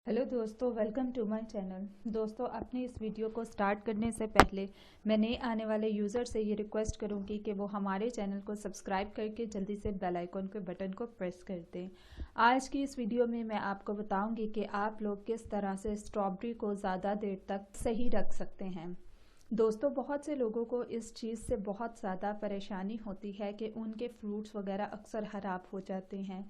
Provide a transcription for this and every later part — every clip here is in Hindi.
हेलो दोस्तों, वेलकम टू माय चैनल। दोस्तों, अपने इस वीडियो को स्टार्ट करने से पहले मैं नए आने वाले यूज़र से ये रिक्वेस्ट करूंगी कि वो हमारे चैनल को सब्सक्राइब करके जल्दी से बेल आइकन के बटन को प्रेस कर दें। आज की इस वीडियो में मैं आपको बताऊंगी कि आप लोग किस तरह से स्ट्रॉबेरी को ज़्यादा देर तक सही रख सकते हैं। दोस्तों, बहुत से लोगों को इस चीज़ से बहुत ज़्यादा परेशानी होती है कि उनके फ्रूट्स वगैरह अक्सर ख़राब हो जाते हैं।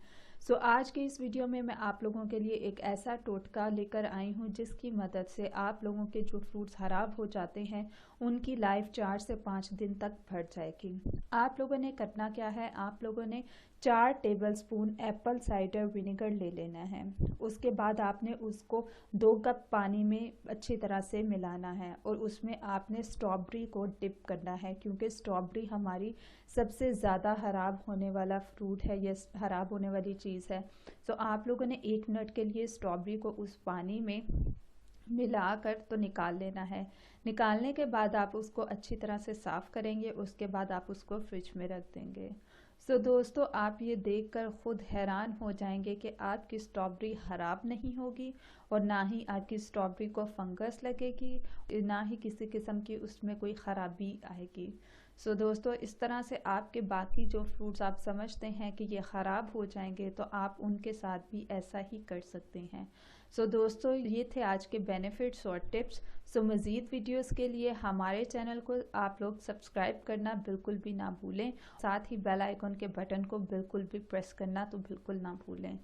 आज की इस वीडियो में मैं आप लोगों के लिए एक ऐसा टोटका लेकर आई हूँ जिसकी मदद से आप लोगों के जो फ्रूट्स ख़राब हो जाते हैं उनकी लाइफ 4 से 5 दिन तक बढ़ जाएगी। आप लोगों ने करना क्या है, आप लोगों ने 4 टेबलस्पून एप्पल साइडर विनेगर ले लेना है। उसके बाद आपने उसको 2 कप पानी में अच्छी तरह से मिलाना है और उसमें आपने स्ट्रॉबेरी को डिप करना है, क्योंकि स्ट्रॉबेरी हमारी सबसे ज़्यादा ख़राब होने वाला फ्रूट है, ये ख़राब होने वाली चीज़ है। आप लोगों ने 1 मिनट के लिए स्ट्रॉबेरी को उस पानी में मिलाकर तो निकाल लेना है। निकालने के बाद आप उसको अच्छी तरह से साफ़ करेंगे, उसके बाद आप उसको फ्रिज में रख देंगे। दोस्तों, आप ये देखकर ख़ुद हैरान हो जाएंगे कि आपकी स्ट्रॉबेरी ख़राब नहीं होगी और ना ही आपकी स्ट्रॉबेरी को फंगस लगेगी, ना ही किसी किस्म की उसमें कोई ख़राबी आएगी। दोस्तों, इस तरह से आपके बाकी जो फ्रूट्स आप समझते हैं कि ये ख़राब हो जाएंगे, तो आप उनके साथ भी ऐसा ही कर सकते हैं। दोस्तों, ये थे आज के बेनिफिट्स और टिप्स। मज़ीद वीडियोस के लिए हमारे चैनल को आप लोग सब्सक्राइब करना बिल्कुल भी ना भूलें। साथ ही बेल आइकन के बटन को बिल्कुल भी प्रेस करना तो बिल्कुल ना भूलें।